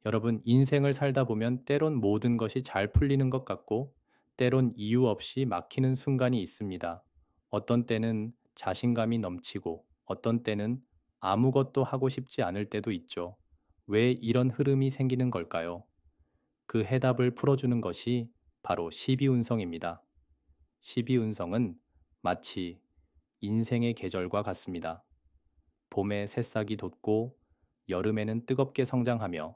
여러분, 인생을 살다 보면 때론 모든 것이 잘 풀리는 것 같고, 때론 이유 없이 막히는 순간이 있습니다. 어떤 때는 자신감이 넘치고, 어떤 때는 아무것도 하고 싶지 않을 때도 있죠. 왜 이런 흐름이 생기는 걸까요? 그 해답을 풀어주는 것이 바로 12운성입니다. 12운성은 마치 인생의 계절과 같습니다. 봄에 새싹이 돋고, 여름에는 뜨겁게 성장하며,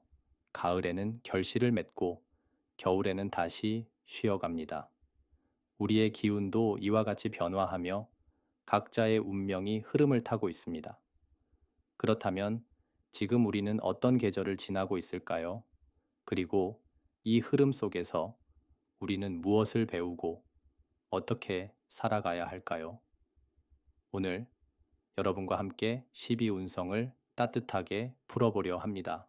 가을에는 결실을 맺고, 겨울에는 다시 쉬어갑니다. 우리의 기운도 이와 같이 변화하며 각자의 운명이 흐름을 타고 있습니다. 그렇다면 지금 우리는 어떤 계절을 지나고 있을까요? 그리고 이 흐름 속에서 우리는 무엇을 배우고 어떻게 살아가야 할까요? 오늘 여러분과 함께 12운성을 따뜻하게 풀어보려 합니다.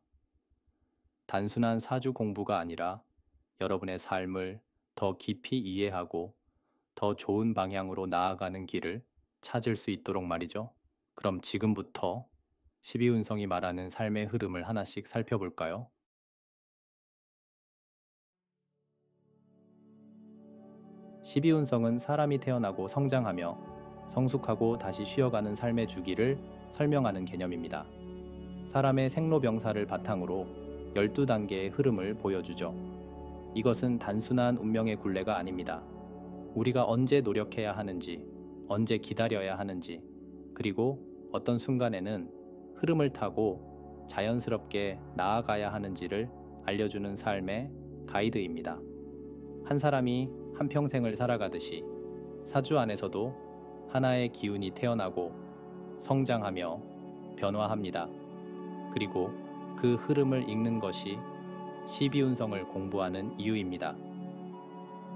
단순한 사주 공부가 아니라 여러분의 삶을 더 깊이 이해하고 더 좋은 방향으로 나아가는 길을 찾을 수 있도록 말이죠. 그럼 지금부터 12운성이 말하는 삶의 흐름을 하나씩 살펴볼까요? 12운성은 사람이 태어나고 성장하며 성숙하고 다시 쉬어가는 삶의 주기를 설명하는 개념입니다. 사람의 생로병사를 바탕으로 12단계의 흐름을 보여주죠. 이것은 단순한 운명의 굴레가 아닙니다. 우리가 언제 노력해야 하는지, 언제 기다려야 하는지, 그리고 어떤 순간에는 흐름을 타고 자연스럽게 나아가야 하는지를 알려주는 삶의 가이드입니다. 한 사람이 한평생을 살아가듯이 사주 안에서도 하나의 기운이 태어나고 성장하며 변화합니다. 그리고 그 흐름을 읽는 것이 12운성을 공부하는 이유입니다.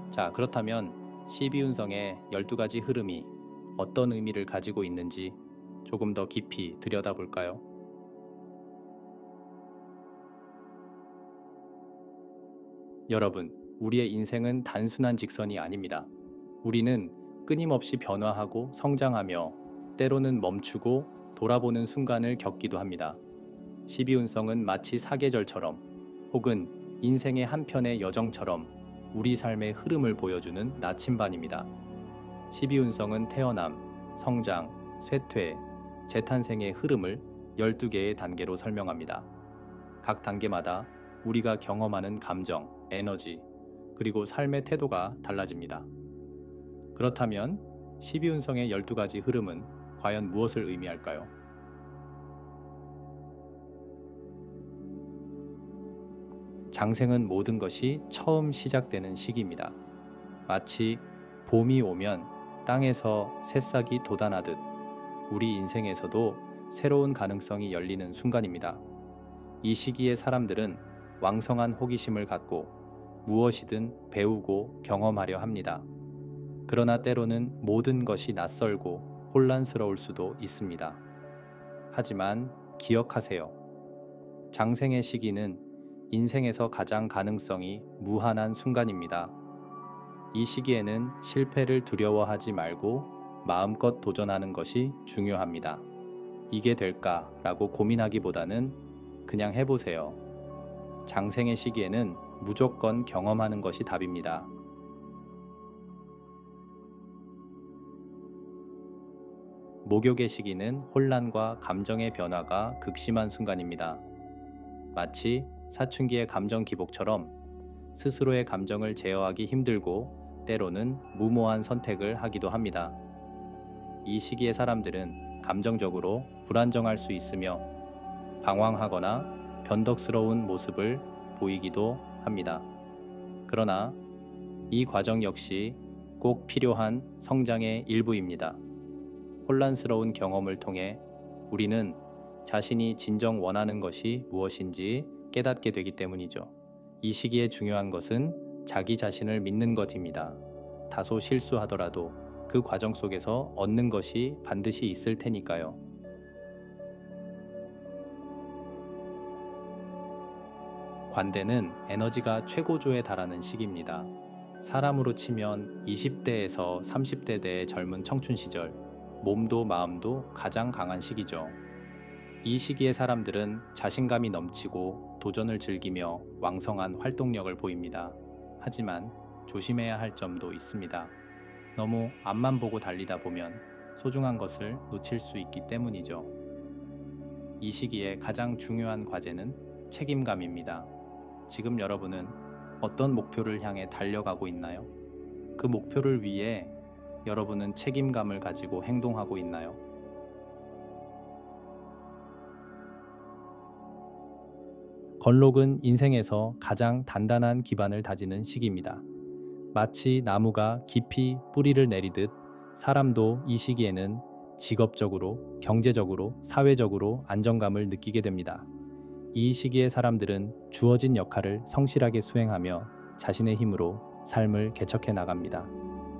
자, 그렇다면 12운성의 12가지 흐름이 어떤 의미를 가지고 있는지 조금 더 깊이 들여다볼까요? 여러분, 우리의 인생은 단순한 직선이 아닙니다. 우리는 끊임없이 변화하고 성장하며 때로는 멈추고 돌아보는 순간을 겪기도 합니다. 12운성은 마치 사계절처럼 혹은 인생의 한편의 여정처럼 우리 삶의 흐름을 보여주는 나침반입니다. 12운성은 태어남, 성장, 쇠퇴, 재탄생의 흐름을 12개의 단계로 설명합니다. 각 단계마다 우리가 경험하는 감정, 에너지, 그리고 삶의 태도가 달라집니다. 그렇다면 12운성의 12가지 흐름은 과연 무엇을 의미할까요? 장생은 모든 것이 처음 시작되는 시기입니다. 마치 봄이 오면 땅에서 새싹이 돋아나듯 우리 인생에서도 새로운 가능성이 열리는 순간입니다. 이 시기에 사람들은 왕성한 호기심을 갖고 무엇이든 배우고 경험하려 합니다. 그러나 때로는 모든 것이 낯설고 혼란스러울 수도 있습니다. 하지만 기억하세요. 장생의 시기는 인생에서 가장 가능성이 무한한 순간입니다. 이 시기에는 실패를 두려워하지 말고 마음껏 도전하는 것이 중요합니다. 이게 될까라고 고민하기보다는 그냥 해보세요. 장생의 시기에는 무조건 경험하는 것이 답입니다. 목욕의 시기는 혼란과 감정의 변화가 극심한 순간입니다. 마치 사춘기의 감정 기복처럼 스스로의 감정을 제어하기 힘들고 때로는 무모한 선택을 하기도 합니다. 이 시기의 사람들은 감정적으로 불안정할 수 있으며 방황하거나 변덕스러운 모습을 보이기도 합니다. 그러나 이 과정 역시 꼭 필요한 성장의 일부입니다. 혼란스러운 경험을 통해 우리는 자신이 진정 원하는 것이 무엇인지 깨닫게 되기 때문이죠. 이 시기에 중요한 것은 자기 자신을 믿는 것입니다. 다소 실수하더라도 그 과정 속에서 얻는 것이 반드시 있을 테니까요. 관대는 에너지가 최고조에 달하는 시기입니다. 사람으로 치면 20대에서 30대 대의 젊은 청춘 시절, 몸도 마음도 가장 강한 시기죠. 이 시기의 사람들은 자신감이 넘치고 도전을 즐기며 왕성한 활동력을 보입니다. 하지만 조심해야 할 점도 있습니다. 너무 앞만 보고 달리다 보면 소중한 것을 놓칠 수 있기 때문이죠. 이 시기에 가장 중요한 과제는 책임감입니다. 지금 여러분은 어떤 목표를 향해 달려가고 있나요? 그 목표를 위해 여러분은 책임감을 가지고 행동하고 있나요? 건록은 인생에서 가장 단단한 기반을 다지는 시기입니다. 마치 나무가 깊이 뿌리를 내리듯 사람도 이 시기에는 직업적으로, 경제적으로, 사회적으로 안정감을 느끼게 됩니다. 이 시기의 사람들은 주어진 역할을 성실하게 수행하며 자신의 힘으로 삶을 개척해 나갑니다.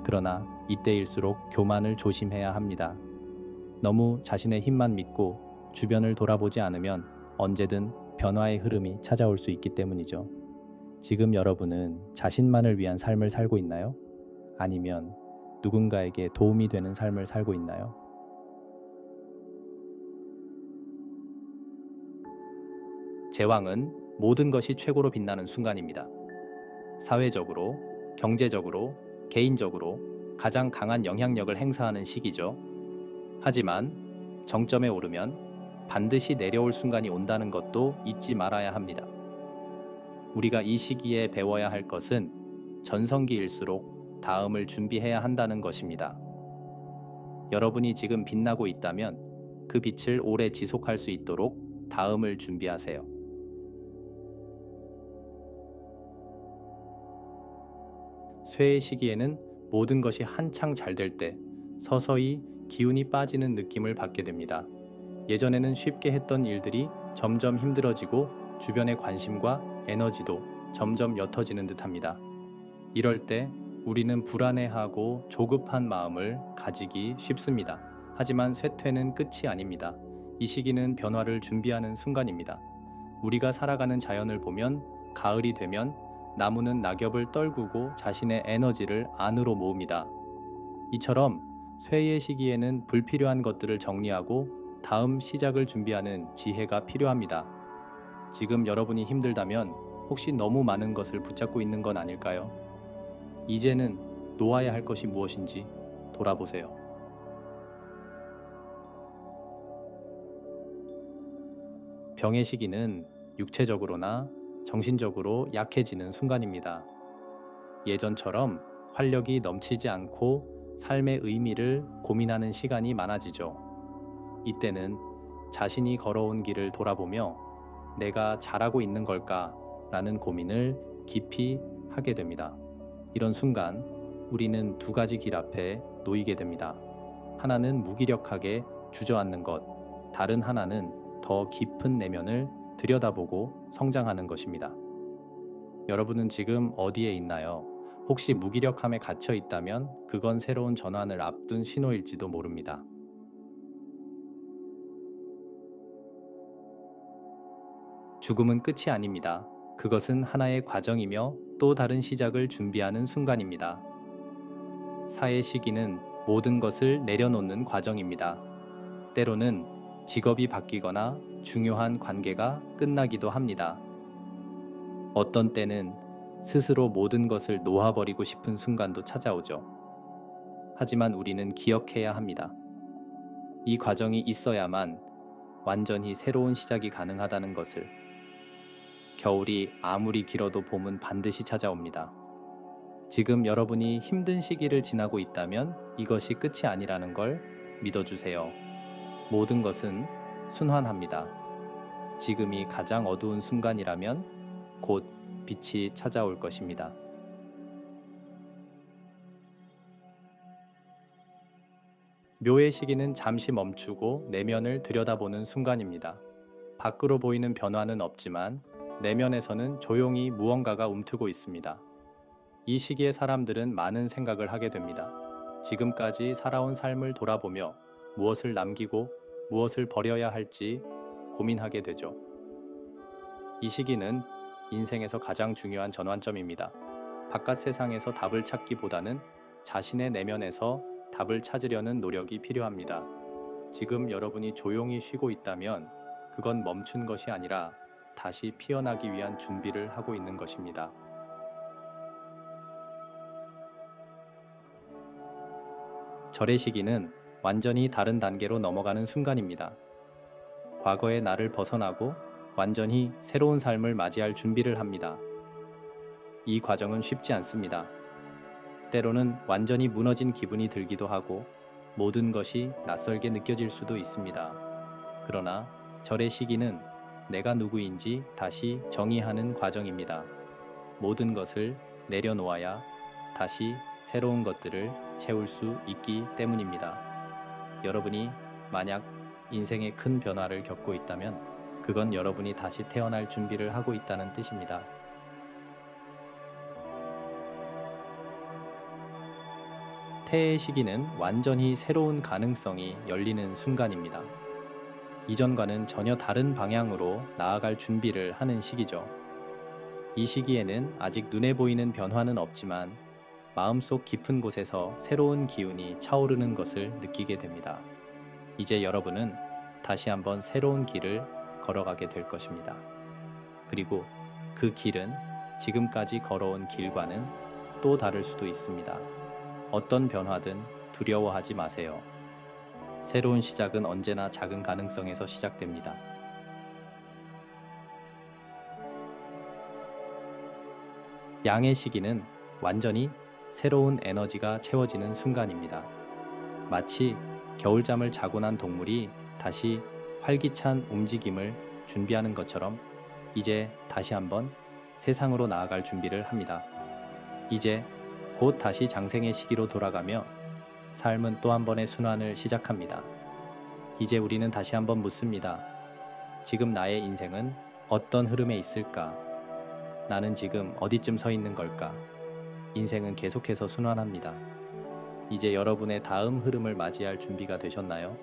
그러나 이때일수록 교만을 조심해야 합니다. 너무 자신의 힘만 믿고 주변을 돌아보지 않으면 언제든 변화의 흐름이 찾아올 수 있기 때문이죠. 지금 여러분은 자신만을 위한 삶을 살고 있나요? 아니면 누군가에게 도움이 되는 삶을 살고 있나요? 제왕은 모든 것이 최고로 빛나는 순간입니다. 사회적으로, 경제적으로, 개인적으로 가장 강한 영향력을 행사하는 시기죠. 하지만 정점에 오르면 반드시 내려올 순간이 온다는 것도 잊지 말아야 합니다. 우리가 이 시기에 배워야 할 것은 전성기일수록 다음을 준비해야 한다는 것입니다. 여러분이 지금 빛나고 있다면 그 빛을 오래 지속할 수 있도록 다음을 준비하세요. 쇠의 시기에는 모든 것이 한창 잘 될 때 서서히 기운이 빠지는 느낌을 받게 됩니다. 예전에는 쉽게 했던 일들이 점점 힘들어지고 주변의 관심과 에너지도 점점 옅어지는 듯합니다. 이럴 때 우리는 불안해하고 조급한 마음을 가지기 쉽습니다. 하지만 쇠퇴는 끝이 아닙니다. 이 시기는 변화를 준비하는 순간입니다. 우리가 살아가는 자연을 보면 가을이 되면 나무는 낙엽을 떨구고 자신의 에너지를 안으로 모읍니다. 이처럼 쇠의 시기에는 불필요한 것들을 정리하고 다음 시작을 준비하는 지혜가 필요합니다. 지금 여러분이 힘들다면 혹시 너무 많은 것을 붙잡고 있는 건 아닐까요? 이제는 놓아야 할 것이 무엇인지 돌아보세요. 병의 시기는 육체적으로나 정신적으로 약해지는 순간입니다. 예전처럼 활력이 넘치지 않고 삶의 의미를 고민하는 시간이 많아지죠. 이때는 자신이 걸어온 길을 돌아보며 내가 잘하고 있는 걸까? 라는 고민을 깊이 하게 됩니다. 이런 순간 우리는 두 가지 길 앞에 놓이게 됩니다. 하나는 무기력하게 주저앉는 것, 다른 하나는 더 깊은 내면을 들여다보고 성장하는 것입니다. 여러분은 지금 어디에 있나요? 혹시 무기력함에 갇혀 있다면 그건 새로운 전환을 앞둔 신호일지도 모릅니다. 죽음은 끝이 아닙니다. 그것은 하나의 과정이며 또 다른 시작을 준비하는 순간입니다. 사의 시기는 모든 것을 내려놓는 과정입니다. 때로는 직업이 바뀌거나 중요한 관계가 끝나기도 합니다. 어떤 때는 스스로 모든 것을 놓아버리고 싶은 순간도 찾아오죠. 하지만 우리는 기억해야 합니다. 이 과정이 있어야만 완전히 새로운 시작이 가능하다는 것을. 겨울이 아무리 길어도 봄은 반드시 찾아옵니다. 지금 여러분이 힘든 시기를 지나고 있다면 이것이 끝이 아니라는 걸 믿어주세요. 모든 것은 순환합니다. 지금이 가장 어두운 순간이라면 곧 빛이 찾아올 것입니다. 묘의 시기는 잠시 멈추고 내면을 들여다보는 순간입니다. 밖으로 보이는 변화는 없지만 내면에서는 조용히 무언가가 움트고 있습니다. 이 시기에 사람들은 많은 생각을 하게 됩니다. 지금까지 살아온 삶을 돌아보며 무엇을 남기고 무엇을 버려야 할지 고민하게 되죠. 이 시기는 인생에서 가장 중요한 전환점입니다. 바깥 세상에서 답을 찾기보다는 자신의 내면에서 답을 찾으려는 노력이 필요합니다. 지금 여러분이 조용히 쉬고 있다면 그건 멈춘 것이 아니라 다시 피어나기 위한 준비를 하고 있는 것입니다. 절의 시기는 완전히 다른 단계로 넘어가는 순간입니다. 과거의 나를 벗어나고 완전히 새로운 삶을 맞이할 준비를 합니다. 이 과정은 쉽지 않습니다. 때로는 완전히 무너진 기분이 들기도 하고 모든 것이 낯설게 느껴질 수도 있습니다. 그러나 절의 시기는 내가 누구인지 다시 정의하는 과정입니다. 모든 것을 내려놓아야 다시 새로운 것들을 채울 수 있기 때문입니다. 여러분이 만약 인생의 큰 변화를 겪고 있다면 그건 여러분이 다시 태어날 준비를 하고 있다는 뜻입니다. 태의 시기는 완전히 새로운 가능성이 열리는 순간입니다. 이전과는 전혀 다른 방향으로 나아갈 준비를 하는 시기죠. 이 시기에는 아직 눈에 보이는 변화는 없지만 마음속 깊은 곳에서 새로운 기운이 차오르는 것을 느끼게 됩니다. 이제 여러분은 다시 한번 새로운 길을 걸어가게 될 것입니다. 그리고 그 길은 지금까지 걸어온 길과는 또 다를 수도 있습니다. 어떤 변화든 두려워하지 마세요. 새로운 시작은 언제나 작은 가능성에서 시작됩니다. 양의 시기는 완전히 새로운 에너지가 채워지는 순간입니다. 마치 겨울잠을 자고 난 동물이 다시 활기찬 움직임을 준비하는 것처럼 이제 다시 한번 세상으로 나아갈 준비를 합니다. 이제 곧 다시 장생의 시기로 돌아가며 삶은 또 한 번의 순환을 시작합니다. 이제 우리는 다시 한번 묻습니다. 지금 나의 인생은 어떤 흐름에 있을까? 나는 지금 어디쯤 서 있는 걸까? 인생은 계속해서 순환합니다. 이제 여러분의 다음 흐름을 맞이할 준비가 되셨나요?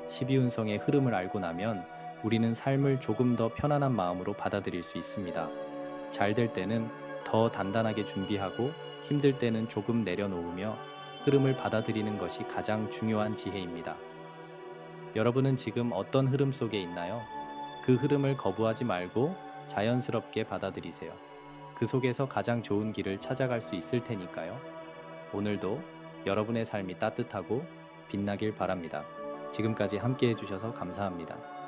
12운성의 흐름을 알고 나면 우리는 삶을 조금 더 편안한 마음으로 받아들일 수 있습니다. 잘 될 때는 더 단단하게 준비하고 힘들 때는 조금 내려놓으며 흐름을 받아들이는 것이 가장 중요한 지혜입니다. 여러분은 지금 어떤 흐름 속에 있나요? 그 흐름을 거부하지 말고 자연스럽게 받아들이세요. 그 속에서 가장 좋은 길을 찾아갈 수 있을 테니까요. 오늘도 여러분의 삶이 따뜻하고 빛나길 바랍니다. 지금까지 함께 해주셔서 감사합니다.